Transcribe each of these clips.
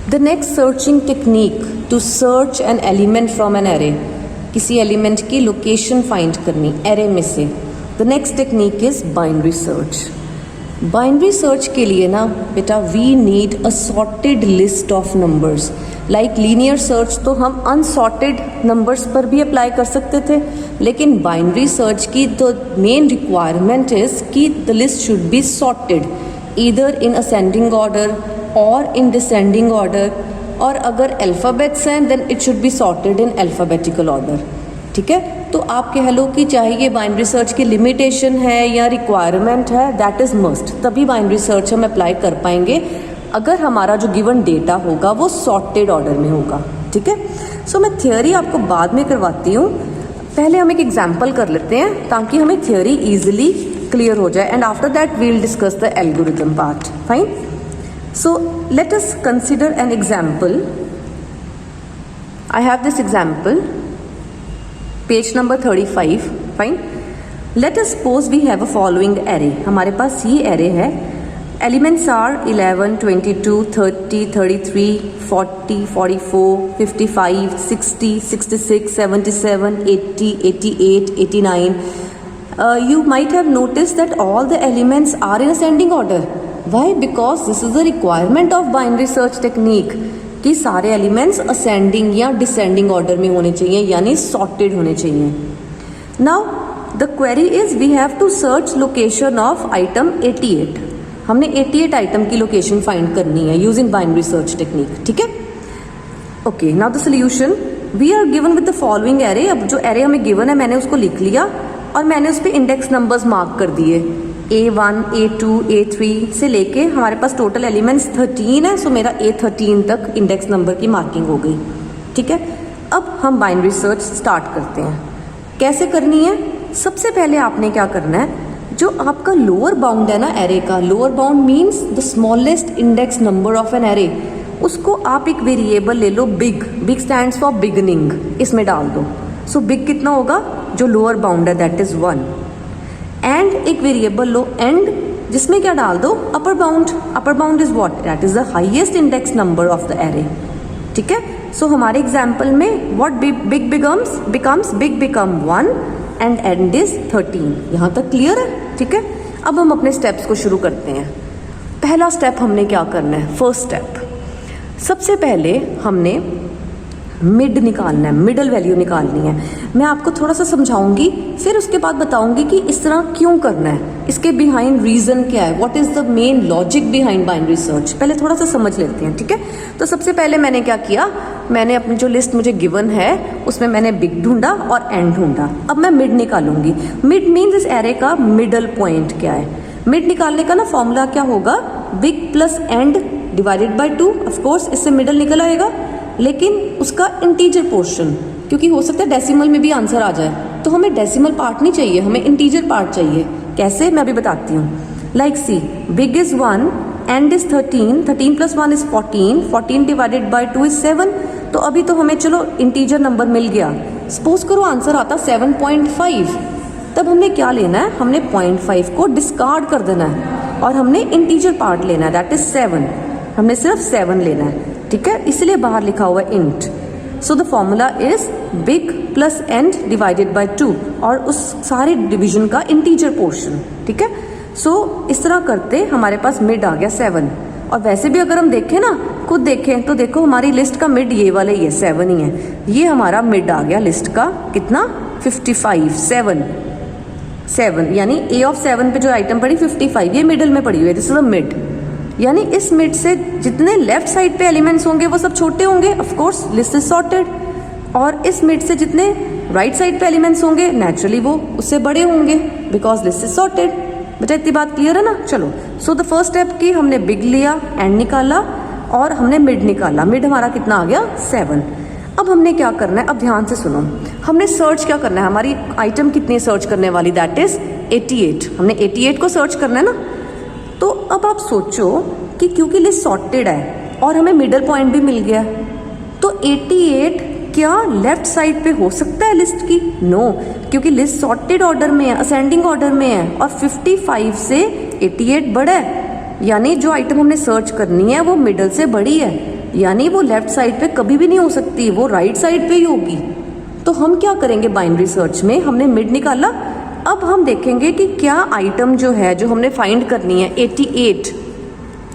The next searching technique to search an element from an array, किसी element की location find करनी array में से। The next technique is binary search. Binary search के लिए ना बेटा we need a sorted list of numbers. Like linear search तो हम अनसॉर्टेड नंबर्स पर भी अप्लाई कर सकते थे, लेकिन बाइनरी सर्च की द मेन रिक्वायरमेंट इज कि the list should be sorted either in ascending order और इन डिसेंडिंग ऑर्डर, और अगर अल्फ़ाबेट्स हैं then it should be sorted in alphabetical order. ठीक है, तो आप कह लो कि चाहे ये बाइनरी सर्च की लिमिटेशन है या रिक्वायरमेंट है, दैट इज़ मस्ट, तभी बाइनरी सर्च हम अप्लाई कर पाएंगे अगर हमारा जो गिवन डेटा होगा वो सॉर्टेड ऑर्डर में होगा। ठीक है, सो मैं थियोरी आपको बाद में करवाती हूँ, पहले हम एक एग्जाम्पल कर लेते हैं ताकि हमें थियोरी ईजिली क्लियर हो जाए, and after that we will discuss the algorithm part. Fine, so let us consider an example. I have this example, page number 35। Fine, let us suppose we have a following array. हमारे पास ये array है, elements are 11, 22, 30, 33, 40, 44, 55, 60, 66, 77, 80, 88, 89. You might have noticed that all the elements are in ascending order. Why? Because this is the requirement of binary search technique कि सारे elements ascending या descending order में होने चाहिए, यानी सॉर्टेड होने चाहिए। Now the query is we have to search location of item 88। हमने 88 आइटम की लोकेशन फाइंड करनी है यूजिंग बाइनरी सर्च टेक्निक। ठीक है, okay, now the solution, we are given with the following array. अब जो एरे हमें गिवन है मैंने उसको लिख लिया और मैंने उस पर इंडेक्स नंबर्स मार्क कर दिए, A1, A2, A3 से लेके हमारे पास टोटल एलिमेंट्स 13 है, सो मेरा A13 तक इंडेक्स नंबर की मार्किंग हो गई। ठीक है, अब हम बाइनरी सर्च स्टार्ट करते हैं। कैसे करनी है? सबसे पहले आपने क्या करना है, जो आपका लोअर बाउंड है ना एरे का, lower bound means the smallest index number of an array, उसको आप एक वेरिएबल ले लो beg. Beg stands for beginning, इसमें डाल दो। सो बिग कितना होगा, जो लोअर बाउंड है दैट इज 1, एंड एक वेरिएबल लो एंड, जिसमें क्या डाल दो, upper bound. Upper bound is what, that is the highest index number of the array. ठीक है, सो हमारे एग्जाम्पल में what big becomes big become 1 and and is 13। यहाँ तक क्लियर है? ठीक है, अब हम अपने स्टेप्स को शुरू करते हैं। पहला स्टेप हमने क्या करना है, फर्स्ट स्टेप, सबसे पहले हमने मिड निकालना है, मिडल वैल्यू निकालनी है। मैं आपको थोड़ा सा समझाऊंगी, फिर उसके बाद बताऊंगी कि इस तरह क्यों करना है, इसके बिहाइंड रीजन क्या है, what is the main logic behind binary search. पहले थोड़ा सा समझ लेते हैं। ठीक है, तो सबसे पहले मैंने क्या किया, मैंने अपनी जो लिस्ट मुझे गिवन है उसमें मैंने बिग ढूंढा और एंड ढूंढा। अब मैं मिड निकालूंगी। मिड मीन्स इस एरे का मिडल पॉइंट क्या है। मिड निकालने का ना फॉर्मूला क्या होगा, big plus and divided by 2। Of course इससे मिडल निकल आएगा, लेकिन उसका इंटीजर पोर्शन, क्योंकि हो सकता है डेसिमल में भी आंसर आ जाए, तो हमें डेसिमल पार्ट नहीं चाहिए, हमें इंटीजर पार्ट चाहिए। कैसे, मैं अभी बताती हूँ। Like see, big is 1 and is 13, 13 plus 1 is 14, 14 divided by 2 is 7। तो अभी तो हमें चलो इंटीजर नंबर मिल गया। सपोज करो आंसर आता 7.5, तब हमने क्या लेना है, हमने 0.5 को डिस्कार्ड कर देना है और हमने इंटीजर पार्ट लेना है, दैट इज 7। हमने सिर्फ 7 लेना है। ठीक है, इसलिए बाहर लिखा हुआ है int. So the formula is big plus and divided by 2 और उस सारे डिवीजन का इंटीजर पोर्शन। ठीक है, सो इस तरह करते हमारे पास मिड आ गया 7। और वैसे भी अगर हम देखें ना, खुद देखें तो देखो हमारी लिस्ट का मिड ये वाला ही है, 7 ही है। ये हमारा मिड आ गया लिस्ट का, कितना, 55, 7 यानी ए ऑफ 7 पे जो आइटम पड़ी 55, ये मिडल में पड़ी हुई है, दिस इज द मिड। यानी इस मिड से जितने लेफ्ट साइड पे एलिमेंट्स होंगे वो सब छोटे होंगे, of course list is sorted. और इस मिड से जितने राइट साइड पे एलिमेंट्स होंगे नेचुरली वो उससे बड़े होंगे, बिकॉज लिस्ट इज सॉर्टेड। बेटा इतनी बात क्लियर है ना? चलो, सो द फर्स्ट स्टेप की हमने बिग लिया, एंड निकाला और हमने मिड निकाला। मिड हमारा कितना आ गया, 7। अब हमने क्या करना है, अब ध्यान से सुनो, हमने सर्च क्या करना है, हमारी आइटम कितनी सर्च करने वाली, दैट इज 88। हमने 88 को सर्च करना है ना। तो अब आप सोचो कि क्योंकि लिस्ट सॉर्टेड है और हमें मिडल पॉइंट भी मिल गया, तो 88 क्या लेफ्ट साइड पे हो सकता है लिस्ट की? नो, क्योंकि लिस्ट सॉर्टेड ऑर्डर में है, असेंडिंग ऑर्डर में है, और 55 से 88 बड़ा है, यानी जो आइटम हमने सर्च करनी है वो मिडल से बड़ी है। यानी वो लेफ्ट साइड पे कभी भी नहीं हो सकती, वो राइट साइड पे ही होगी। तो हम क्या करेंगे बाइनरी सर्च में, हमने मिड निकाला, अब हम देखेंगे कि क्या आइटम जो है जो हमने फाइंड करनी है 88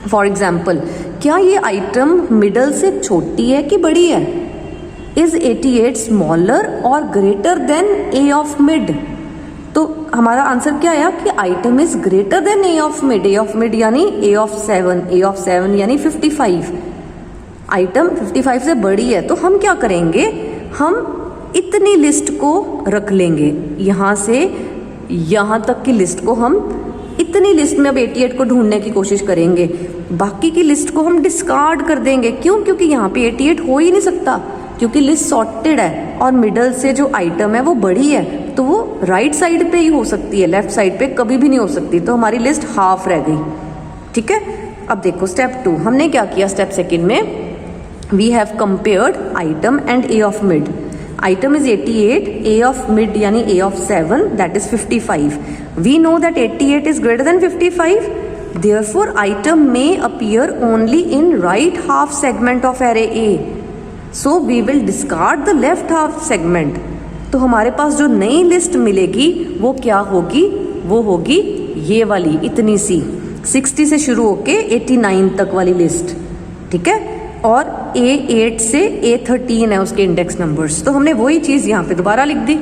फॉर एग्जाम्पल, क्या ये आइटम मिडल से छोटी है कि बड़ी है। इज 88 स्मॉलर और greater than A of mid. तो हमारा आंसर क्या आया कि item is greater then A of mid. A of mid यानी ए ऑफ 7 यानी 55। आइटम 55 से बड़ी है, तो हम क्या करेंगे, हम इतनी लिस्ट को रख लेंगे, यहाँ से यहाँ तक की लिस्ट को हम इतनी लिस्ट में अब 88 को ढूंढने की कोशिश करेंगे, बाकी की लिस्ट को हम डिस्कार्ड कर देंगे। क्यों? क्योंकि यहाँ पे 88 हो ही नहीं सकता, क्योंकि लिस्ट सॉर्टेड है और मिडल से जो आइटम है वो बड़ी है, तो वो राइट साइड पे ही हो सकती है, लेफ्ट साइड पे कभी भी नहीं हो सकती। तो हमारी लिस्ट हाफ रह गई। ठीक है, अब देखो स्टेप 2 हमने क्या किया। स्टेप सेकंड में we have compared item and A of mid. Item is 88, A of mid यानी A of 7 that is 55। We know that 88 is greater than 55, therefore item may appear only in right half segment of array A, so we will discard the left half segment। तो हमारे पास जो नई list मिलेगी वो क्या होगी, वो होगी ये वाली इतनी सी 60 से शुरू होके 89 तक वाली लिस्ट। ठीक है, और A8 से A13 है उसके इंडेक्स नंबर्स, तो हमने वही चीज़ यहाँ पे दोबारा लिख दी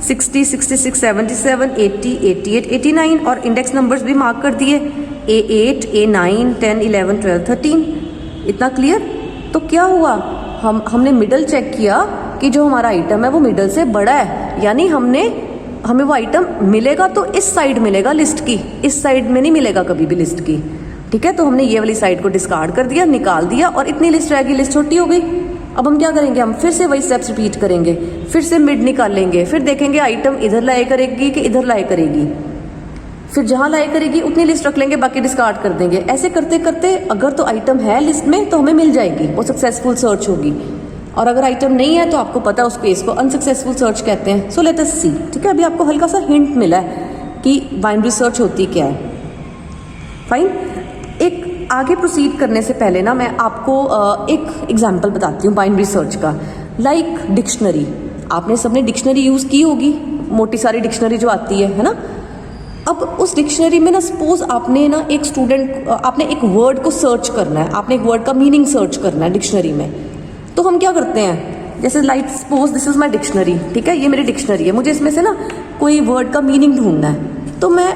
60, 66, 77, 80, 88, 89 और इंडेक्स नंबर्स भी मार्क कर दिए A8, A9, 10, 11, 12, 13। इतना क्लियर? तो क्या हुआ, हमने मिडल चेक किया कि जो हमारा आइटम है वो मिडल से बड़ा है, यानी हमें वो आइटम मिलेगा तो इस साइड मिलेगा लिस्ट की, इस साइड में नहीं मिलेगा कभी भी लिस्ट की। ठीक है, तो हमने ये वाली साइड को डिस्कार्ड कर दिया, निकाल दिया और इतनी लिस्ट रह गई, लिस्ट छोटी हो गई। अब हम क्या करेंगे, हम फिर से वही स्टेप्स रिपीट करेंगे, फिर से मिड निकालेंगे, फिर देखेंगे आइटम इधर लाए करेगी कि इधर लाए करेगी, फिर जहाँ लाए करेगी उतनी लिस्ट रख लेंगे, बाकी डिस्कार्ड कर देंगे। ऐसे करते करते अगर तो आइटम है लिस्ट में तो हमें मिल जाएगी, वो सक्सेसफुल सर्च होगी, और अगर आइटम नहीं है तो आपको पता है उस केस को अनसक्सेसफुल सर्च कहते हैं। सो लेट अस सी। ठीक है, अभी आपको हल्का सा हिंट मिला है कि बाइनरी सर्च होती क्या है। फाइन, एक आगे प्रोसीड करने से पहले ना मैं आपको एक एग्जांपल बताती हूँ बाइनरी सर्च का। लाइक डिक्शनरी, आपने सबने डिक्शनरी यूज़ की होगी, मोटी सारी डिक्शनरी जो आती है ना। अब उस डिक्शनरी में ना सपोज आपने ना एक स्टूडेंट, आपने एक वर्ड को सर्च करना है, आपने एक वर्ड का मीनिंग सर्च करना है डिक्शनरी में। तो हम क्या करते हैं, जैसे like suppose this is my dictionary. ठीक है, ये मेरी डिक्शनरी है, मुझे इसमें से ना कोई वर्ड का मीनिंग ढूंढना है, तो मैं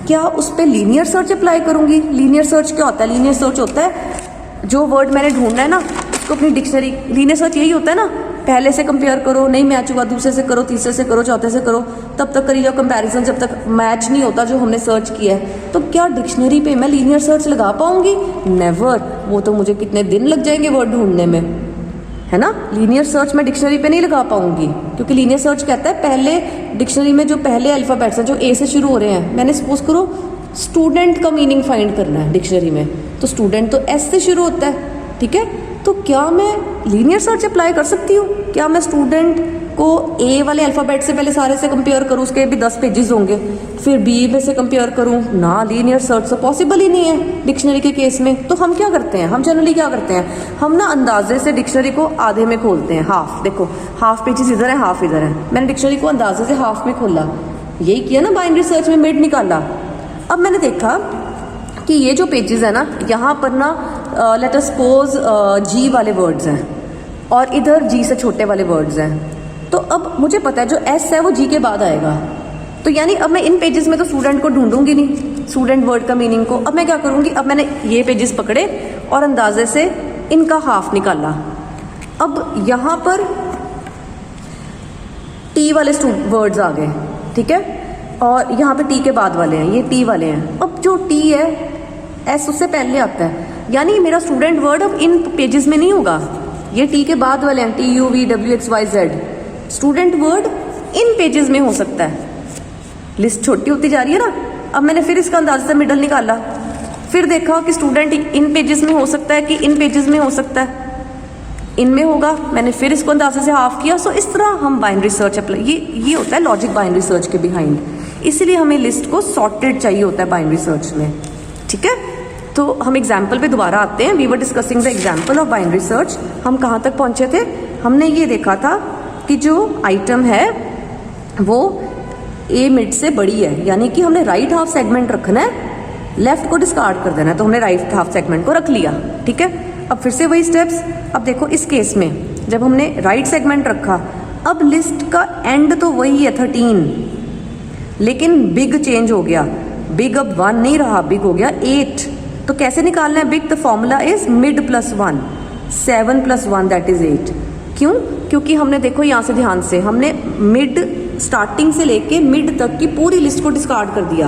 क्या उस पर लीनियर सर्च अप्लाई करूंगी। लीनियर सर्च क्या होता है, लीनियर सर्च होता है जो वर्ड मैंने ढूंढना है ना उसको अपनी डिक्शनरी, लीनियर सर्च यही होता है ना, पहले से कंपेयर करो, नहीं मैच हुआ दूसरे से करो, तीसरे से करो, चौथे से करो, तब तक करी जाओ कंपैरिजन जब तक मैच नहीं होता जो हमने सर्च किया है। तो क्या डिक्शनरी पे मैं लीनियर सर्च लगा पाऊंगी? नेवर, वो तो मुझे कितने दिन लग जाएंगे वर्ड ढूंढने में, है ना। लीनियर सर्च मैं डिक्शनरी पे नहीं लगा पाऊंगी, क्योंकि लीनियर सर्च कहता है पहले डिक्शनरी में जो पहले अल्फाबेट्स हैं जो ए से शुरू हो रहे हैं, मैंने सपोज करो स्टूडेंट का मीनिंग फाइंड करना है डिक्शनरी में, तो स्टूडेंट तो एस से शुरू होता है। ठीक है, तो क्या मैं लीनियर सर्च अप्लाई कर सकती हूँ? क्या मैं स्टूडेंट को ए वाले अल्फाबेट से पहले सारे से कंपेयर करूँ, उसके भी 10 पेजेस होंगे, फिर बी में से कंपेयर करूँ ना? लीनियर सर्च तो पॉसिबल ही नहीं है डिक्शनरी के केस में। तो हम क्या करते हैं, हम जनरली क्या करते हैं, हम ना अंदाजे से डिक्शनरी को आधे में खोलते हैं, हाफ। देखो हाफ पेजेस इधर है, हाफ इधर है, मैंने डिक्शनरी को अंदाजे से हाफ में खोला, यही किया ना बाइनरी सर्च में, मिड निकाला। अब मैंने देखा कि ये जो पेजेस है ना, यहाँ पर ना लेट अस सपोज जी वाले वर्ड्स हैं और इधर जी से छोटे वाले वर्ड्स हैं। तो अब मुझे पता है जो एस है वो जी के बाद आएगा, तो यानी अब मैं इन पेजेस में तो स्टूडेंट को ढूंढूंगी नहीं, स्टूडेंट वर्ड का मीनिंग को। अब मैं क्या करूँगी, अब मैंने ये पेजेस पकड़े और अंदाजे से इनका हाफ निकाला। अब यहाँ पर टी वाले वर्ड्स आ गए, ठीक है, और यहाँ पे टी के बाद वाले हैं, ये टी वाले हैं। अब जो टी है एस उससे पहले आता है, यानी मेरा स्टूडेंट वर्ड अब इन पेजेस में नहीं होगा, ये टी के बाद वाले हैं, T U V W X Y Z. Student word इन पेजेस में हो सकता है, लिस्ट छोटी होती जा रही है ना। अब मैंने फिर इसका अंदाज से मिडल निकाला, फिर देखा कि स्टूडेंट इन पेजेस में हो सकता है कि इन पेजेस में हो सकता है, इनमें होगा, मैंने फिर इसको अंदाजे से हाफ किया। सो इस तरह हम बाइनरी सर्च अप्लाई, ये होता है लॉजिक बाइनरी सर्च के बिहाइंड। इसीलिए हमें लिस्ट को सॉर्टेड चाहिए होता है बाइनरी सर्च में, ठीक है। तो हम एग्जाम्पल पे दोबारा आते हैं. We were discussing the example of binary search. हम कहाँ तक पहुँचे थे? हमने ये देखा था कि जो आइटम है वो ए मिड से बड़ी है, यानी कि हमने राइट हाफ सेगमेंट रखना है, लेफ्ट को डिस्कार्ड कर देना है. तो हमने राइट हाफ सेगमेंट को रख लिया. ठीक है, अब फिर से वही स्टेप्स. अब देखो इस केस में जब हमने राइट सेगमेंट रखा, अब लिस्ट का एंड तो वही है 13, लेकिन बिग चेंज हो गया. बिग अब 1 नहीं रहा, बिग हो गया 8. तो कैसे निकालना है big? The formula is mid plus 1. 7 plus 1 that is 8. क्यों? क्योंकि हमने देखो यहाँ से ध्यान से हमने मिड स्टार्टिंग से लेके मिड तक की पूरी लिस्ट को डिस्कार्ड कर दिया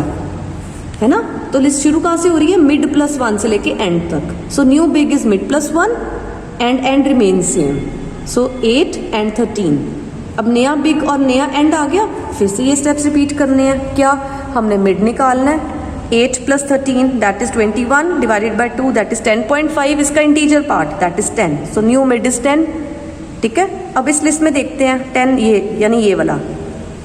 है ना. तो लिस्ट शुरू कहाँ से हो रही है? मिड प्लस 1 से लेके एंड तक. So new big is mid plus 1 and and remain same. So 8 and 13. अब नया बिग और नया एंड आ गया. फिर से ये स्टेप्स रिपीट करने हैं. क्या? हमने मिड निकालना है. 8 plus 13 that is 21 divided by 2 that is 10.5. इसका integer part that is 10. So new mid is 10. ठीक है, अब इस लिस्ट में देखते हैं 10 ये यानी ये वाला.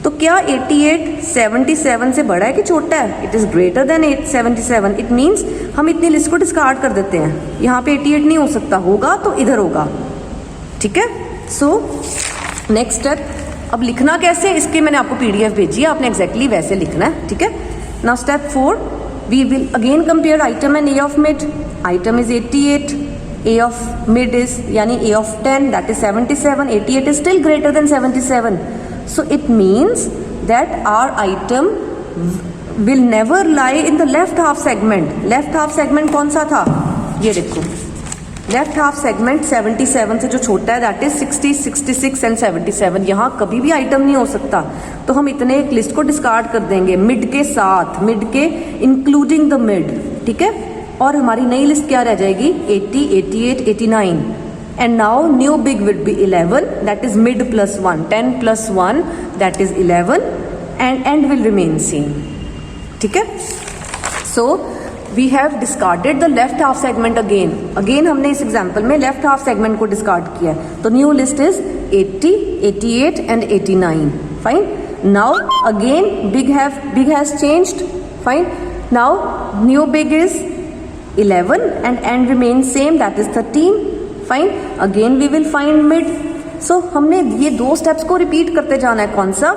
तो क्या 88 77 से बड़ा है कि छोटा है? It is greater than 77. It means हम इतनी लिस्ट को डिस्कार्ड कर देते हैं. यहाँ पे 88 नहीं हो सकता, होगा तो इधर होगा. ठीक है, सो नेक्स्ट स्टेप. अब लिखना कैसे? इसके मैंने आपको पीडीएफ भेजी है, आपने एग्जैक्टली वैसे लिखना है. ठीक है, now step 4 we will again compare item and A of mid. Item is 88, A of mid is यानी A of 10 that is 77. 88 is still greater than 77. So it means that our item will never lie in the left half segment. Left half segment कौन सा था? ये देखो, left half segment 77 से जो छोटा है दैट इज 60, 66 एंड 77. यहाँ कभी भी आइटम नहीं हो सकता. तो हम इतने एक लिस्ट को डिस्कार्ड कर देंगे मिड के साथ, मिड के इंक्लूडिंग द मिड. ठीक है, और हमारी नई लिस्ट क्या रह जाएगी? 80, 88, 89. And now new big will be 11 that is mid plus 1. 10 plus 1 that is 11 and end will remain same. ठीक है, so we have discarded the left half segment again हमने इस एग्जाम्पल में लेफ्ट हाफ सेगमेंट को discard किया है. तो new list is 80, 88 and 89. Fine. Now again big has changed. Fine. Now new big is 11 and end remains same that is 13. Fine. Again we will find mid. So हमने ये दो steps को repeat करते जाना है. कौन सा?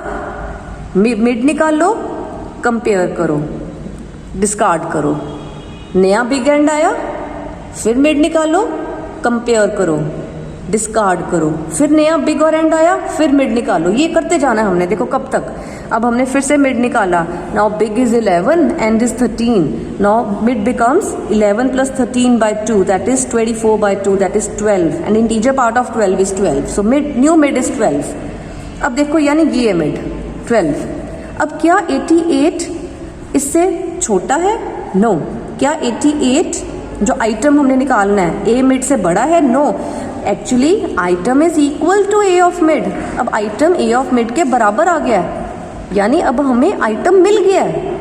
मिड निकाल लो, कंपेयर करो, डिस्कार्ड करो. नया बिग एंड आया, फिर मिड निकालो, कंपेयर करो, डिस्कार्ड करो. फिर नया बिग और एंड आया, फिर मिड निकालो. ये करते जाना है हमने. देखो कब तक. अब हमने फिर से मिड निकाला. Now big is 11 and is 13. Now mid becomes 11 plus 13 by 2 that is 24 by 2 that is 12 and integer part of 12 is 12. So mid new mid is 12. अब देखो यानी ये है मिड 12. अब क्या 88 इससे छोटा है? नो. क्या 88 जो आइटम हमने निकालना है ए मिड से बड़ा है? No. Actually item is equal to A of mid. अब आइटम ए ऑफ मिड के बराबर आ गया है, यानी अब हमें आइटम मिल गया है.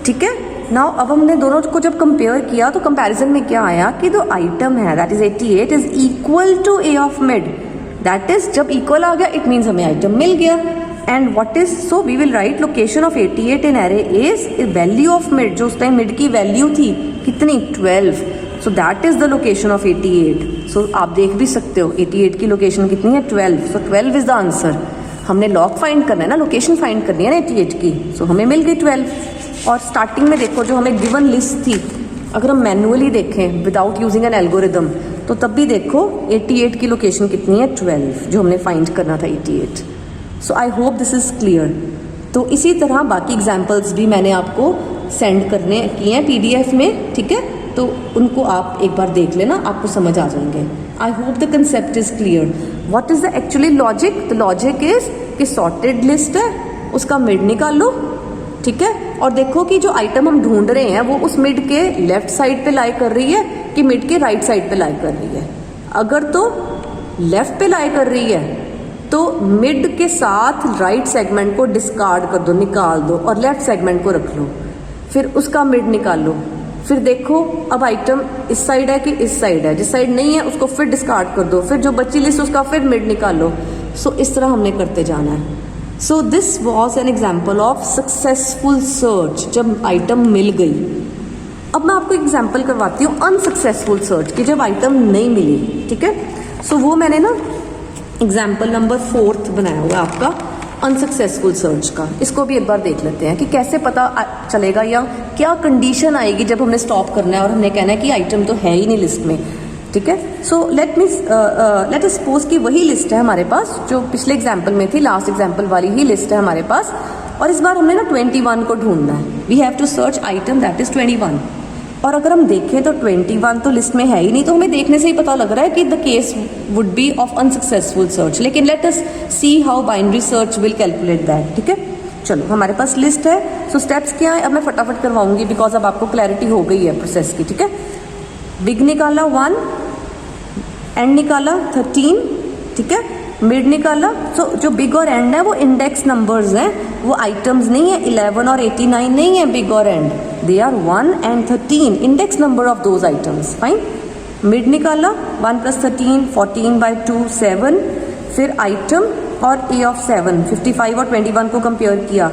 ठीक है, नाउ अब हमने दोनों को जब कंपेयर किया तो कंपैरिजन में क्या आया कि जो आइटम है that is 88 is equal to A of mid. That is जब इक्वल आ गया इट मीन्स हमें आइटम मिल गया. And what is, so we will write location of 88 in array is value of mid. जो उस टाइम मिड की value थी कितनी? 12. So that is the location of 88. So आप देख भी सकते हो 88 की लोकेशन कितनी है? 12. सो 12 इज द आंसर. हमने लॉग फाइंड करना है ना, लोकेशन फाइंड करनी है ना 88 की. सो हमें मिल गई 12. और स्टार्टिंग में देखो जो हमें गिवन लिस्ट थी, अगर हम मैनुअली देखें विदाउट यूजिंग एन एल्गोरिदम तो तब भी देखो 88 की लोकेशन कितनी है? 12, जो हमने फाइंड करना था 88. So I hope this is clear. तो इसी तरह बाकी एग्जाम्पल्स भी मैंने आपको सेंड करने किए हैं PDF में. ठीक है, तो उनको आप एक बार देख लेना, आपको समझ आ जाएंगे. I hope the concept is clear. What is the actually logic? The logic is कि सॉर्टेड लिस्ट है, उसका मिड निकाल लो. ठीक है, और देखो कि जो आइटम हम ढूंढ रहे हैं वो उस मिड के लेफ्ट साइड पे लाई कर रही है कि मिड के राइट साइड पे लाई कर रही है. अगर तो लेफ्ट पे लाई कर रही है तो मिड के साथ राइट सेगमेंट को डिस्कार्ड कर दो, निकाल दो, और लेफ्ट सेगमेंट को रख लो. फिर उसका मिड निकाल लो. फिर देखो अब आइटम इस साइड है कि इस साइड है. जिस साइड नहीं है उसको फिर डिस्कार्ड कर दो. फिर जो बची लिस्ट उसका फिर मिड निकाल लो. सो इस तरह हमने करते जाना है. So this was an example of successful search. जब आइटम मिल गई, अब मैं आपको एग्जांपल करवाती हूँ अनसक्सेसफुल सर्च की, जब आइटम नहीं मिली, ठीक है। सो वो मैंने ना एग्जाम्पल नंबर 4 बनाया हुआ है आपका अनसक्सेसफुल सर्च का। इसको भी एक बार देख लेते हैं कि कैसे पता चलेगा या क्या कंडीशन आएगी जब हमने स्टॉप करना है और हमने कहना है कि आइटम तो है ही नहीं लिस्ट में, ठीक है। सो लेट अस सपोज कि वही लिस्ट है हमारे पास जो पिछले एग्जाम्पल में थी, लास्ट एग्जाम्पल वाली ही लिस्ट है हमारे पास, और इस बार हमने ना 21 को ढूंढना है। We have to search item that is 21। और अगर हम देखें तो 21 तो लिस्ट में है ही नहीं, तो हमें देखने से ही पता लग रहा है कि the case would be of unsuccessful search. लेकिन let us see how binary search will calculate that, ठीक है। चलो हमारे पास लिस्ट है, सो स्टेप्स क्या है अब मैं फटाफट करवाऊंगी बिकॉज अब आपको क्लैरिटी हो गई है प्रोसेस की, ठीक है। बिग निकाला 1, एंड निकाला 13, ठीक है, मिड निकाला। सो जो बिग और एंड है वो इंडेक्स नंबर्स हैं, वो आइटम्स नहीं है। 11 और 89 नहीं है बिग और end, they are 1 and 13 index number of those items, fine. Mid निकाला 1 + 13 14/2 7, फिर आइटम और ए ऑफ 7 55 और 21 को कंपेयर किया।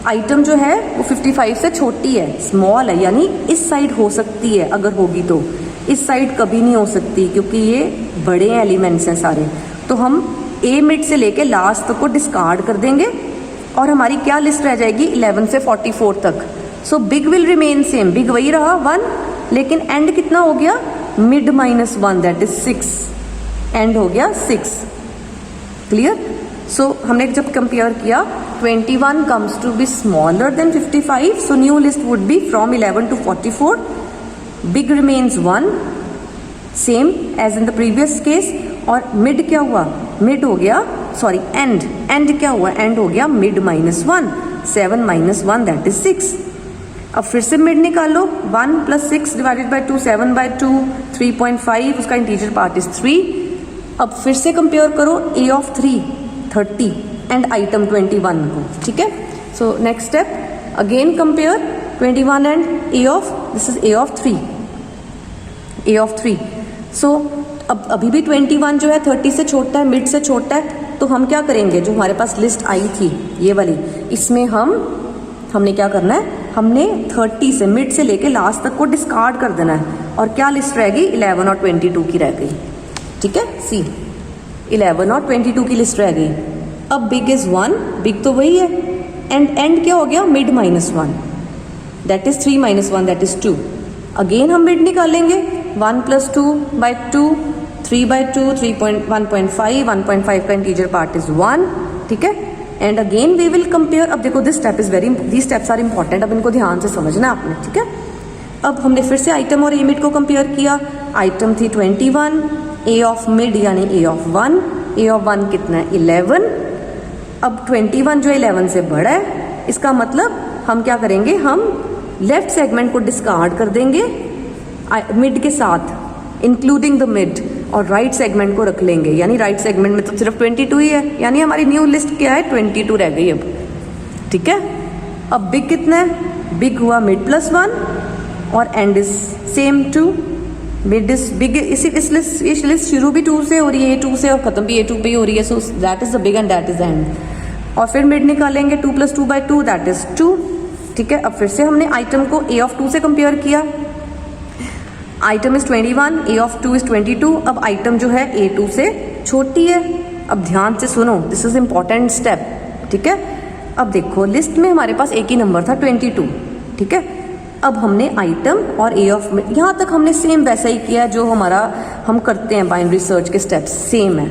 आइटम जो है वो 55 से छोटी है, स्मॉल है, यानी इस साइड हो सकती है अगर होगी तो, इस साइड कभी नहीं हो सकती क्योंकि ये बड़े एलिमेंट्स हैं सारे। तो हम ए मिड से लेके लास्ट तक को डिस्कार्ड कर देंगे और हमारी क्या लिस्ट रह जाएगी 11 से 44 तक। So big will remain same, big वही रहा 1, लेकिन एंड कितना हो गया मिड -1 दैट इज 6, एंड हो गया 6, क्लियर। सो हमने जब कंपेयर किया 21 comes to be smaller than 55, so new list would be from 11 to 44, big remains 1 same as in the previous case, और मिड क्या हुआ, मिड हो गया, सॉरी एंड क्या हुआ, एंड हो गया मिड -1, 7 - 1 दैट इज 6। अब फिर से मिड निकालो, 1 + 6 / 2 7/2 3.5, उसका इंटीजर पार्ट इज 3। अब फिर से कंपेयर करो ए ऑफ 3 30 एंड आइटम 21 को, ठीक है। So next step again compare 21 and A of, this is a of 3, A of 3। सो अब अभी भी 21 जो है 30 से छोटा है, मिड से छोटा है, तो हम क्या करेंगे, जो हमारे पास लिस्ट आई थी ये वाली, इसमें हमने क्या करना है, हमने 30 से मिड से लेके लास्ट तक को डिस्कार्ड कर देना है, और क्या लिस्ट रहेगी 11 और 22 की रह गई, ठीक है। सी 11 और 22 की लिस्ट रह गई। अब बिग इज 1, बिग तो वही है, एंड क्या हो गया mid -1 that is 3 - 1 that is 2। Again हम मिड निकालेंगे, 1 + 2/2 3/2 1.5, 1.5 का इंटीजर पार्ट इज 1, ठीक है। And again we will compare. अब देखो दिस स्टेप्स आर इंपॉर्टेंट, अब इनको ध्यान से समझना है आपने, ठीक है। अब हमने फिर से आइटम और ए मिड को कंपेयर किया। आइटम थी 21, ए ऑफ मिड यानी ए ऑफ 1, ए ऑफ 1 कितना है 11। अब 21 जो 11 से बड़ा है, इसका मतलब हम क्या करेंगे, हम लेफ्ट सेगमेंट को डिस्कार्ड कर देंगे मिड के साथ, इंक्लूडिंग द मिड, और राइट सेगमेंट को रख लेंगे, यानी राइट सेगमेंट में तो सिर्फ 22 ही है, यानी हमारी न्यू लिस्ट क्या है 22 रह गई अब, ठीक है। अब बिग कितना है, बिग हुआ मिड +1 और and is same 2, mid is big. इस लिस्ट शुरू भी 2 से हो रही है, A2 से, और खत्म भी A2 पे ही हो रही है, सो that is the big and that is and. और फिर मिड निकालेंगे 2 + 2/2 दैट इज 2, ठीक है। अब फिर से हमने आइटम को ए ऑफ 2 से कंपेयर किया, item is 21, A of 2 is 22। अब आइटम जो है A2 से छोटी है। अब ध्यान से सुनो, दिस इज इंपॉर्टेंट स्टेप, ठीक है। अब देखो लिस्ट में हमारे पास एक ही नंबर था 22, ठीक है। अब हमने आइटम और ए ऑफ, यहाँ तक हमने सेम वैसा ही किया जो हमारा हम करते हैं बाइनरी सर्च के स्टेप्स, सेम है,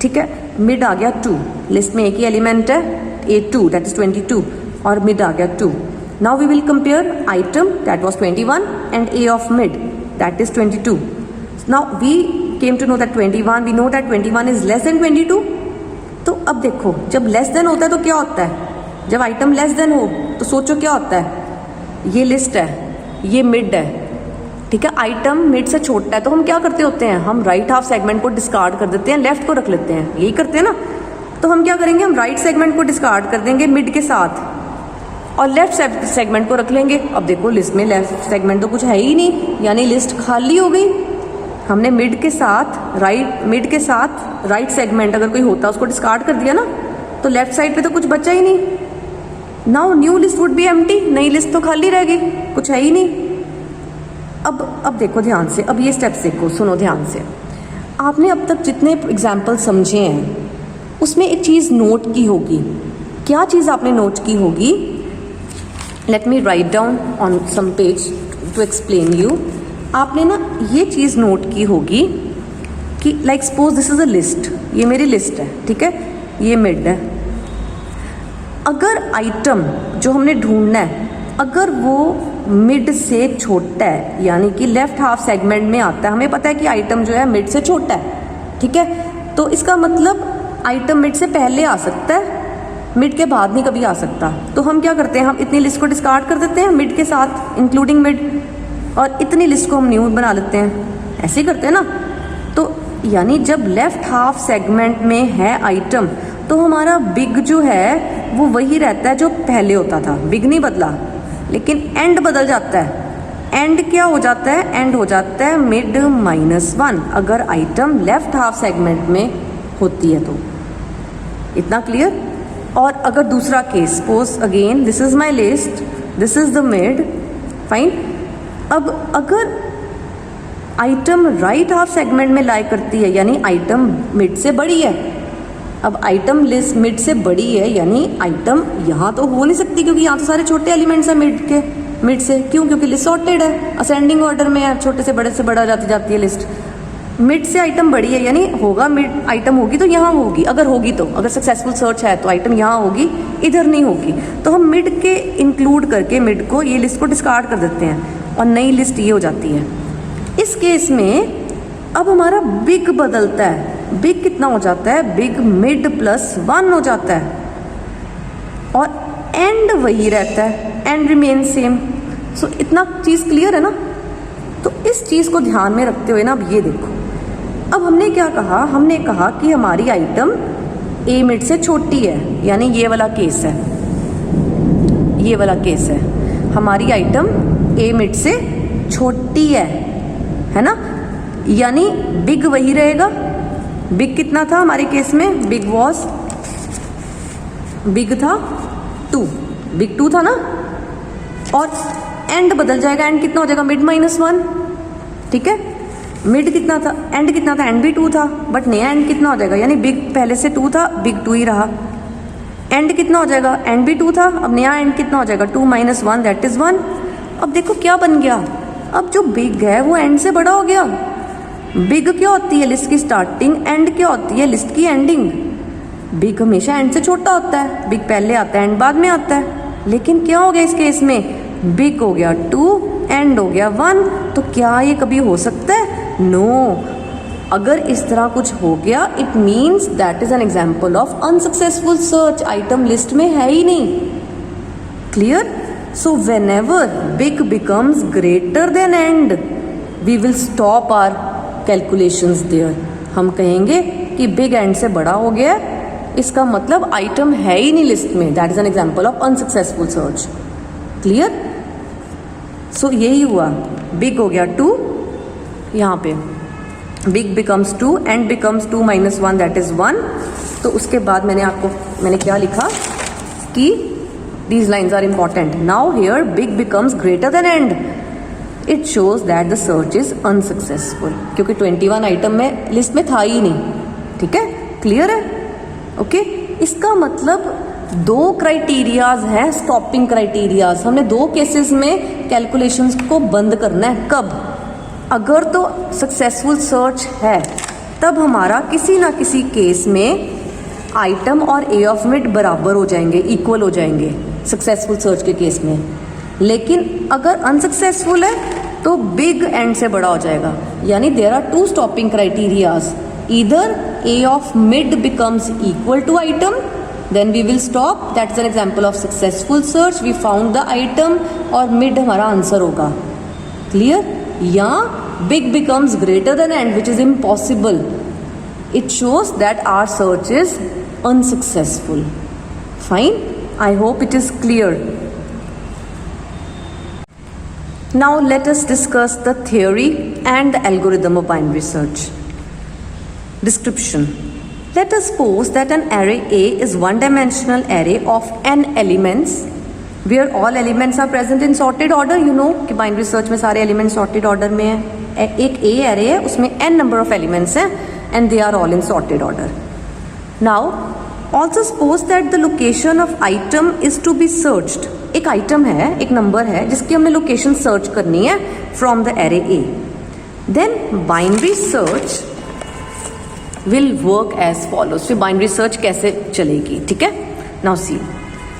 ठीक है। मिड आ गया 2, लिस्ट में एक ही एलिमेंट है A2 दैट इज 22, और मिड आ गया 2। Now we will compare item that was 21 and A of mid that is 22. Now we came to know that 21, we know that 21 is less than 22. तो अब देखो जब लेस देन होता है तो क्या होता है, जब आइटम लेस देन हो तो सोचो क्या होता है, ये लिस्ट है, ये मिड है, ठीक है। आइटम मिड से छोटा है तो हम क्या करते होते हैं, हम राइट हाफ सेगमेंट को डिस्कार्ड कर देते हैं, लेफ्ट को रख लेते हैं, यही करते हैं ना। तो हम क्या करेंगे, हम राइट सेगमेंट को डिस्कार्ड कर देंगे मिड के साथ और लेफ्ट सेगमेंट को रख लेंगे। अब देखो लिस्ट में लेफ्ट सेगमेंट तो कुछ है ही नहीं, यानी लिस्ट खाली हो गई। हमने मिड के साथ राइट सेगमेंट अगर कोई होता उसको डिस्कार्ड कर दिया ना, तो लेफ्ट साइड पे तो कुछ बचा ही नहीं। Now new list would B empty, नई लिस्ट तो खाली रह गई, कुछ है ही नहीं। अब देखो ध्यान से, अब ये स्टेप्स देखो, सुनो ध्यान से। आपने अब तक जितने एग्जाम्पल समझे हैं उसमें एक चीज़ नोट की होगी। क्या चीज़ आपने नोट की होगी? Let me write down on some page to explain you. आपने ना ये चीज़ नोट की होगी कि like suppose this is a list, ये मेरी लिस्ट है, ठीक है, ये मिड है। अगर आइटम जो हमने ढूंढना है अगर वो मिड से छोटा है, यानी कि लेफ्ट हाफ सेगमेंट में आता है, हमें पता है कि आइटम जो है मिड से छोटा है, ठीक है, तो इसका मतलब आइटम मिड से पहले आ सकता है, मिड के बाद नहीं कभी आ सकता। तो हम क्या करते हैं, हम इतनी लिस्ट को डिस्कार्ड कर देते हैं मिड के साथ इंक्लूडिंग मिड, और इतनी लिस्ट को हम न्यू बना लेते हैं, ऐसे ही करते हैं ना। तो यानी जब लेफ्ट हाफ सेगमेंट में है आइटम तो हमारा बिग जो है वो वही रहता है जो पहले होता था, बिग नहीं बदला, लेकिन एंड बदल जाता है। एंड क्या हो जाता है? एंड हो जाता है मिड -1 अगर आइटम लेफ्ट हाफ सेगमेंट में होती है तो। इतना क्लियर? और अगर दूसरा case, suppose again this is my list, this is the mid, fine. अब अगर आइटम राइट हाफ सेगमेंट में लाई करती है, यानी आइटम मिड से बड़ी है। अब आइटम लिस्ट मिड से बड़ी है यानी आइटम यहाँ तो हो नहीं सकती, क्योंकि यहाँ तो सारे छोटे एलिमेंट्स हैं मिड से। क्यों? क्योंकि लिस्ट सॉर्टेड है, असेंडिंग ऑर्डर में है, छोटे से बड़ा जाती है लिस्ट। मिड से आइटम बड़ी है यानी होगा मिड आइटम होगी तो यहाँ होगी, अगर होगी तो, अगर सक्सेसफुल सर्च है तो आइटम यहाँ होगी, इधर नहीं होगी। तो हम मिड के इंक्लूड करके मिड को, ये लिस्ट को डिस्कार्ड कर देते हैं और नई लिस्ट ये हो जाती है। इस केस में अब हमारा बिग बदलता है। बिग कितना हो जाता है? बिग मिड +1 हो जाता है और एंड वही रहता है, एंड रिमेन सेम। सो इतना चीज़ क्लियर है ना? तो इस चीज़ को ध्यान में रखते हुए ना अब ये देखो, अब हमने क्या कहा? हमने कहा कि हमारी आइटम ए मिड से छोटी है, यानी ये वाला केस है, ये वाला केस है, हमारी आइटम ए मिड से छोटी है ना, यानी बिग वही रहेगा। बिग कितना था हमारे केस में? बिग था 2, बिग 2 था ना, और एंड बदल जाएगा, एंड कितना हो जाएगा? मिड -1, ठीक है। मिड कितना था? एंड कितना था? एंड भी 2 था, बट नया एंड कितना हो जाएगा? यानी बिग पहले से 2 था, बिग 2 ही रहा। एंड कितना हो जाएगा? एंड भी 2 था, अब नया एंड कितना हो जाएगा? 2 - 1 दैट इज 1। अब देखो क्या बन गया, अब जो बिग है वो एंड से बड़ा हो गया। बिग क्या होती है? लिस्ट की स्टार्टिंग। एंड क्या होती है? लिस्ट की एंडिंग। बिग हमेशा एंड से छोटा होता है, बिग पहले आता है, एंड बाद में आता है। लेकिन क्या हो गया इस केस में? बिग हो गया 2, एंड हो गया 1। तो क्या ये कभी हो सकता है? नो। अगर इस तरह कुछ हो गया, it means that is an example of unsuccessful search, item list में है ही नहीं। Clear? So whenever big becomes greater than end, we will stop our calculations there. हम कहेंगे कि बिग एंड से बड़ा हो गया, इसका मतलब आइटम है ही नहीं लिस्ट में, that is an example of unsuccessful search. Clear? So यही हुआ, बिग हो गया 2, यहाँ पे beg becomes 2, end becomes 2 - 1 that is 1। तो उसके बाद मैंने क्या लिखा कि these lines are important. Now here big becomes greater than end. It shows that the search is unsuccessful, क्योंकि 21 आइटम में लिस्ट में था ही नहीं। ठीक है? क्लियर है? ओके इसका मतलब 2 क्राइटेरियाज हैं, स्टॉपिंग क्राइटेरियाज। हमने 2 केसेस में कैलकुलेशंस को बंद करना है। कब? अगर तो सक्सेसफुल सर्च है तब हमारा किसी ना किसी केस में आइटम और ए ऑफ मिड बराबर हो जाएंगे, इक्वल हो जाएंगे सक्सेसफुल सर्च के केस में। लेकिन अगर अनसक्सेसफुल है तो बिग एंड से बड़ा हो जाएगा। यानी there are 2 stopping criterias, either A of mid becomes equal to item, then we will stop, that is an example of successful search, we found the item, और मिड हमारा answer होगा। Clear? या big becomes greater than end, which is impossible, it shows that our search is unsuccessful. Fine, I hope it is clear. Now let us discuss the theory and the algorithm of binary search. Description. Let us suppose that an array A is one-dimensional array of n elements where all elements are present in sorted order. You know कि binary search में सारे element sorted order में है. एक ए array है, उसमें n number of elements हैं and they are all in sorted order. Now also suppose that the location of item is to be searched. एक आइटम है, एक नंबर है जिसकी हमने लोकेशन सर्च करनी है from the array A. Then binary search will work as follows. फिर binary search कैसे चलेगी, ठीक है. Now see,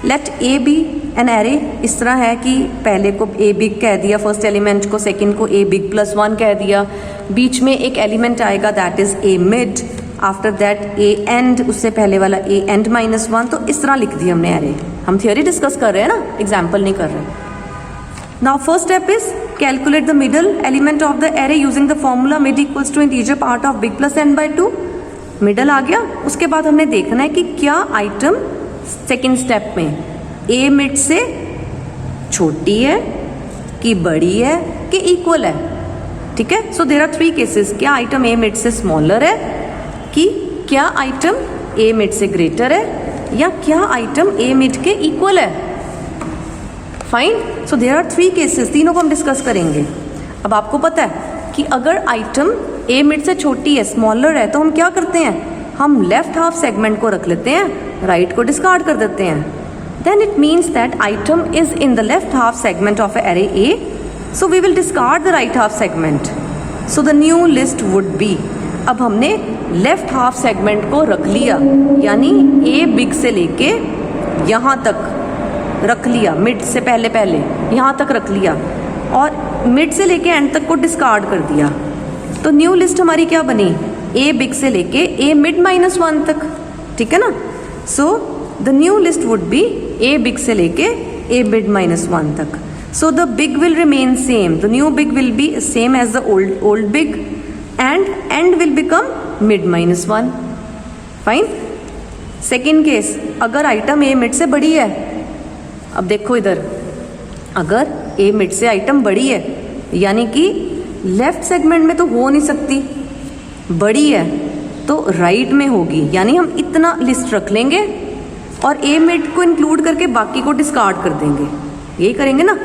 let A be an array. इस तरह है कि पहले को ए बिग कह दिया फर्स्ट एलिमेंट को, सेकंड को ए बिग प्लस 1 कह दिया. बीच में एक एलिमेंट आएगा that is a mid. After that A and, उससे पहले वाला ए एंड माइनस 1. तो इस तरह लिख दिया हमने एरे. हम थियोरी डिस्कस कर रहे हैं ना, एग्जाम्पल नहीं कर रहे. Now first step is calculate the middle element of the array using the formula mid equals to integer part of beg plus n by 2. Middle आ गया. उसके बाद हमने देखना है कि क्या आइटम सेकेंड स्टेप में ए मिड से छोटी है कि बड़ी है कि इक्वल है, ठीक है. So there are 3 cases. क्या आइटम ए मिड से स्मॉलर है, कि क्या आइटम ए मिड से ग्रेटर है, या क्या आइटम ए मिड के इक्वल है. Fine. So there are 3 cases. तीनों को हम डिस्कस करेंगे. अब आपको पता है कि अगर आइटम ए मिड से छोटी है, स्मॉलर है, तो हम क्या करते हैं, हम लेफ्ट हाफ सेगमेंट को रख लेते हैं, राइट को डिस्कार्ड कर देते हैं. Then it means that item is in the left half segment of array A. So we will discard the right half segment. So the new list would be. अब हमने लेफ्ट हाफ सेगमेंट को रख लिया, यानी ए big से लेके यहाँ तक रख लिया, मिड से पहले यहाँ तक रख लिया, और मिड से लेके एंड तक को डिस्कार्ड कर दिया. तो न्यू लिस्ट हमारी क्या बनी, ए बिग से लेके ए मिड माइनस 1 तक, ठीक है ना. So the new list would be A big से लेके ए मिड माइनस 1 तक. So the big will remain same. The new big will be same as the old big and end will become mid minus 1. Fine. Second case, अगर item A mid से बड़ी है. अब देखो इधर, अगर ए mid से आइटम बड़ी है, यानी कि लेफ्ट सेगमेंट में तो हो नहीं सकती, बड़ी है तो राइट में होगी, यानी हम इतना लिस्ट रख लेंगे और ए मिड को इंक्लूड करके बाकी को डिस्कार्ड कर देंगे. यही करेंगे ना.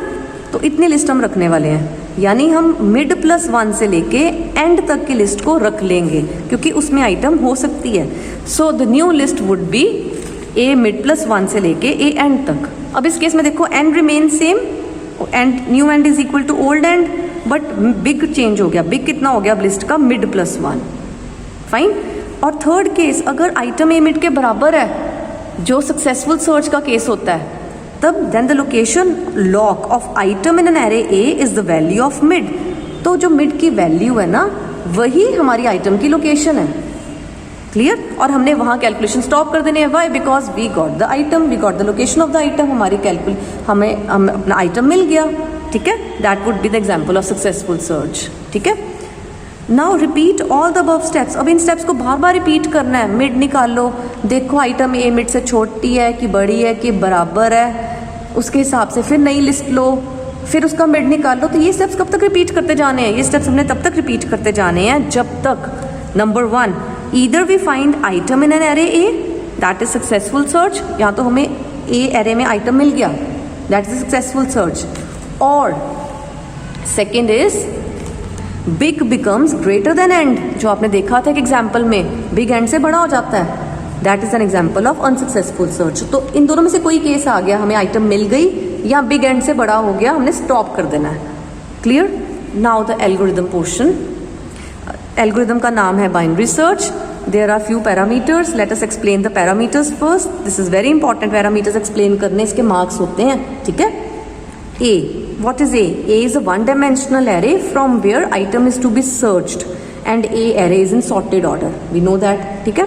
तो इतनी लिस्ट हम रखने वाले हैं, यानी हम मिड प्लस 1 से लेके एंड तक की लिस्ट को रख लेंगे, क्योंकि उसमें आइटम हो सकती है. सो the new list would be A mid plus 1 से लेके ए एंड तक. अब इस केस में देखो end remain same, and new end is equal to old end, but big change हो गया. बिग कितना हो गया अब लिस्ट का, मिड प्लस 1. फाइन. और थर्ड केस, अगर आइटम ए मिड के बराबर है, जो सक्सेसफुल सर्च का केस होता है, तब then the location loc of item in an array A is the value of mid. तो जो मिड की वैल्यू है ना, वही हमारी आइटम की लोकेशन है. क्लियर. और हमने वहाँ कैलकुलेशन स्टॉप कर देने हैं. Why? Because we got the item, we got the location of the item. हमारी हमें अपना आइटम मिल गया, ठीक है. That would be the example of successful search, ठीक है. Now repeat all the above steps. अब इन स्टेप्स को बार बार रिपीट करना है. मिड निकालो, देखो आइटम ए मिड से छोटी है कि बड़ी है कि बराबर है, उसके हिसाब से फिर नई लिस्ट लो, फिर उसका मिड निकालो. तो ये स्टेप्स कब तक रिपीट करते जाने हैं? ये स्टेप्स हमने तब तक रिपीट करते जाने हैं जब तक number 1 either we find item in an array A, that is successful search. या तो हमें ए एरे में आइटम मिल गया, दैट इज सक्सेसफुल सर्च. और second is big becomes greater than end. जो आपने देखा था एक एग्जाम्पल में, बिग एंड से बड़ा हो जाता है, that is an example of unsuccessful search. तो इन दोनों में से कोई केस आ गया, हमें आइटम मिल गई या बिग एंड से बड़ा हो गया, हमने स्टॉप कर देना है. Clear. Now the algorithm portion. Algorithm का नाम है binary search. There are few parameters. Let us explain the parameters first. This is very important. Parameters explain करने इसके मार्क्स होते हैं, ठीक है. A. What is A? A is a one-dimensional array from where item is to be searched, and A array is in sorted order. We know that, ठीक है.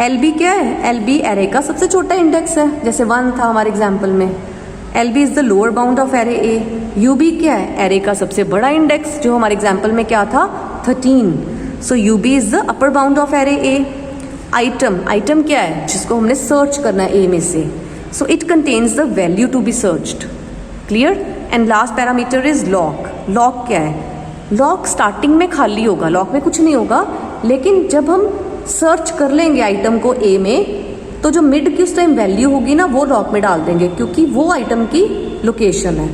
LB क्या है? LB array का सबसे छोटा इंडेक्स है, जैसे 1 था हमारे एग्जाम्पल में. LB is the lower bound of array A. UB क्या है? array का सबसे बड़ा इंडेक्स, जो हमारे एग्जाम्पल में क्या था, 13. So UB is the upper bound of array A. Item क्या है? जिसको हमने सर्च करना है A में से. So it contains the value to be searched. Clear. And last parameter is lock. Lock क्या है? लॉक स्टार्टिंग में खाली होगा, लॉक में कुछ नहीं होगा, लेकिन जब हम सर्च कर लेंगे आइटम को ए में, तो जो मिड की उस टाइम वैल्यू होगी ना वो लॉक में डाल देंगे, क्योंकि वो आइटम की लोकेशन है।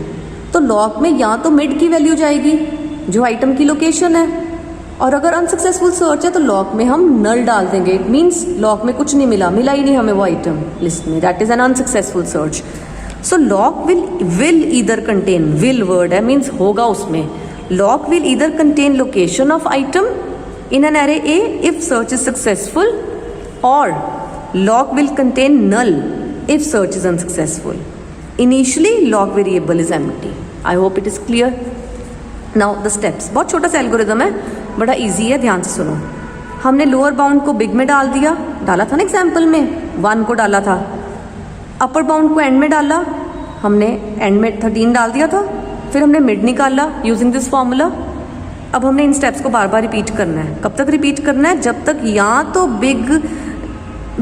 तो लॉक में या तो मिड की वैल्यू जाएगी जो आइटम की लोकेशन है, और अगर अनसक्सेसफुल सर्च है तो लॉक में हम नल डाल देंगे। इट मीन्स लॉक में कुछ नहीं मिला ही नहीं हमें वो आइटम लिस्ट में, that is N unsuccessful search. So lock will either contain, will word है मीन्स होगा उसमें, lock will either contain location of item in an array A if search is successful, or lock will contain null if search is unsuccessful. Initially lock variable is empty. I hope it is clear. Now the steps, बहुत छोटा सा algorithm है, बड़ा easy है, ध्यान से सुनो। हमने लोअर बाउंड को बिग में डाल दिया, डाला था ना एग्जाम्पल में, 1 को डाला था। अपर बाउंड को एंड में डाला, हमने एंड में 13 डाल दिया था। फिर हमने मिड निकाला यूजिंग दिस फॉर्मूला। अब हमने इन स्टेप्स को बार बार रिपीट करना है। कब तक रिपीट करना है?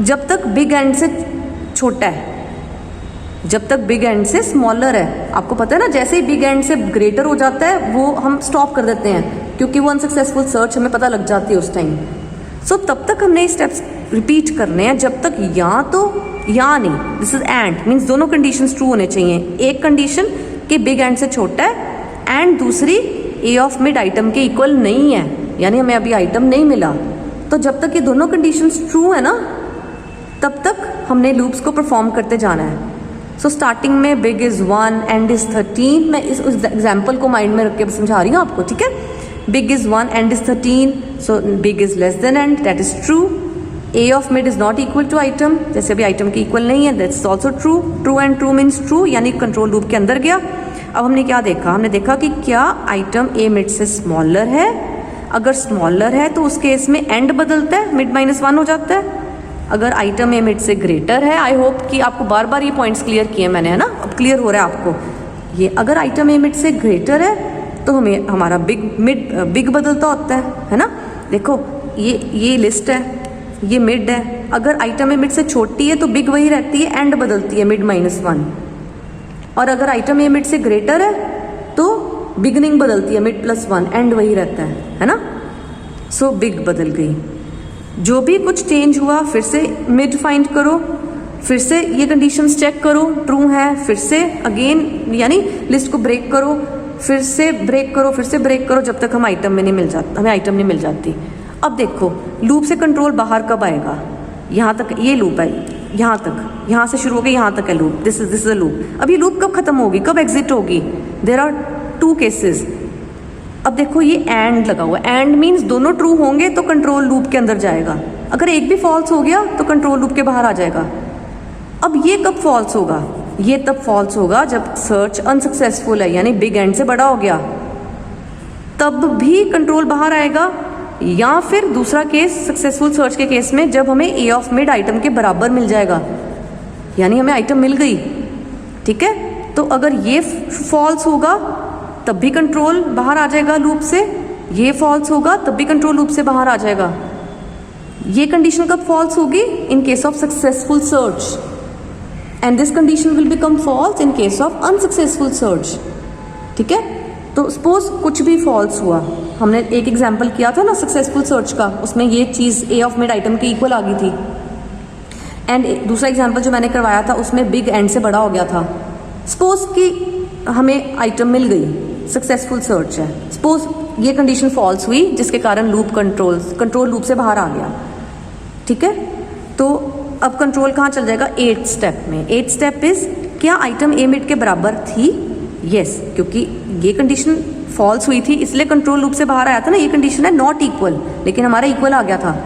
जब तक बिग एंड से छोटा है, जब तक बिग एंड से स्मॉलर है। आपको पता है ना, जैसे ही बिग एंड से ग्रेटर हो जाता है वो हम स्टॉप कर देते हैं, क्योंकि वो अनसक्सेसफुल सर्च हमें पता लग जाती है उस टाइम। सो तब तक हमने ये स्टेप्स रिपीट करने हैं जब तक या तो या नहीं, दिस इज एंड मीन्स दोनों कंडीशंस ट्रू होने चाहिए। एक कंडीशन कि बिग एंड से छोटा है एंड दूसरी ए ऑफ मिड आइटम के इक्वल नहीं है, यानी हमें अभी आइटम नहीं मिला। तो जब तक ये दोनों कंडीशंस ट्रू है ना, तब तक हमने लूप्स को परफॉर्म करते जाना है। सो स्टार्टिंग में बिग इज 1 एंड इज 13, मैं इस एग्जाम्पल को माइंड में रख के समझा रही हूँ आपको, ठीक है। Big is 1 and is 13, so big is less than end, that is true. A of mid is not equal to item, जैसे अभी आइटम के इक्वल नहीं है, that is also true. True and true means true, यानी control loop के अंदर गया। अब हमने क्या देखा? हमने देखा कि क्या आइटम ए मिड से स्मॉलर है। अगर स्मॉलर है तो उस केस में एंड बदलता है, मिड -1 हो जाता है। अगर आइटम ए मिड से ग्रेटर है, आई होप कि आपको बार बार ये पॉइंट्स क्लियर किए मैंने, है ना, अब क्लियर हो रहा है आपको ये। अगर आइटम ए मिड से ग्रेटर है तो हमें हमारा बिग बदलता होता है ना। देखो ये लिस्ट है, ये मिड है। अगर आइटम ए मिड से छोटी है तो बिग वही रहती है, एंड बदलती है मिड -1। और अगर आइटम ए मिड से ग्रेटर है तो बिगनिंग बदलती है, मिड +1, एंड वही रहता है ना। सो बिग बदल गई। जो भी कुछ चेंज हुआ फिर से मिड फाइंड करो, फिर से ये कंडीशंस चेक करो ट्रू है, फिर से अगेन यानी लिस्ट को ब्रेक करो, फिर से ब्रेक करो, फिर से ब्रेक करो, जब तक हमें आइटम नहीं मिल जाती। अब देखो लूप से कंट्रोल बाहर कब आएगा? यहाँ तक ये लूप है, यहाँ तक, यहाँ से शुरू हो गई, यहाँ तक है loop, this is a loop. अब ये लूप कब खत्म होगी, कब एग्जिट होगी? There are 2 cases. अब देखो ये एंड लगा हुआ है, एंड मीन्स दोनों ट्रू होंगे तो कंट्रोल लूप के अंदर जाएगा। अगर एक भी फॉल्स हो गया तो कंट्रोल लूप के बाहर आ जाएगा। अब ये कब फॉल्स होगा? ये तब फॉल्स होगा जब सर्च अनसक्सेसफुल है, यानी बिग एंड से बड़ा हो गया, तब भी कंट्रोल बाहर आएगा। या फिर दूसरा केस सक्सेसफुल सर्च के केस में, जब हमें ए ऑफ मिड आइटम के बराबर मिल जाएगा, यानी हमें आइटम मिल गई, ठीक है। तो अगर ये फॉल्स होगा तब भी कंट्रोल बाहर आ जाएगा लूप से, ये फॉल्स होगा तब भी कंट्रोल लूप से बाहर आ जाएगा। ये कंडीशन कब फॉल्स होगी? In case of successful search, and this condition will become falls in case of unsuccessful search, ठीक है। तो सपोज कुछ भी फॉल्स हुआ, हमने एक एग्जाम्पल किया था ना सक्सेसफुल सर्च का, उसमें ये चीज़ ए ऑफ मिड आइटम के इक्वल आ गई थी। एंड दूसरा एग्जाम्पल जो मैंने करवाया था उसमें बिग एंड से बड़ा हो गया था। सपोज कि हमें आइटम मिल गई, सक्सेसफुल सर्च है, सपोज ये कंडीशन फॉल्स हुई जिसके कारण लूप कंट्रोल लूप से बाहर आ गया, ठीक है। तो अब कंट्रोल कहाँ चल जाएगा? 8th स्टेप में। 8th स्टेप इज, क्या आइटम ए मिड के बराबर थी? यस, क्योंकि ये कंडीशन फॉल्स हुई थी इसलिए कंट्रोल लूप से बाहर आया था ना। ये कंडीशन है नॉट इक्वल, लेकिन हमारा इक्वल आ गया था,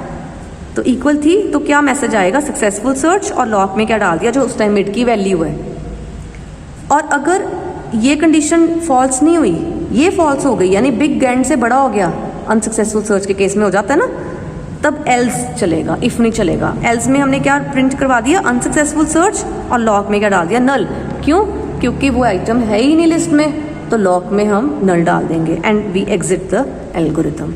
तो इक्वल थी तो क्या मैसेज आएगा? सक्सेसफुल सर्च, और लॉक में क्या डाल दिया? जो उस टाइम मिड की वैल्यू है। और अगर ये कंडीशन फॉल्स नहीं हुई, ये फॉल्स हो गई, यानी बिग एंड से बड़ा हो गया, अनसक्सेसफुल सर्च के केस में हो जाता है ना, तब एल्स चलेगा, इफ नहीं चलेगा। एल्स में हमने क्या प्रिंट करवा दिया? अनसक्सेसफुल सर्च, और लॉक में क्या डाल दिया? नल। क्यों? क्योंकि वो आइटम है ही नहीं लिस्ट में, तो लॉक में हम नल डाल देंगे and we exit the algorithm.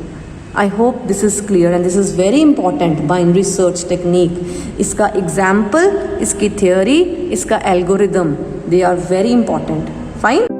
I hope this is clear and this is very important binary search technique. इसका एग्जाम्पल, इसकी थियोरी, इसका algorithm, they are very important. Fine.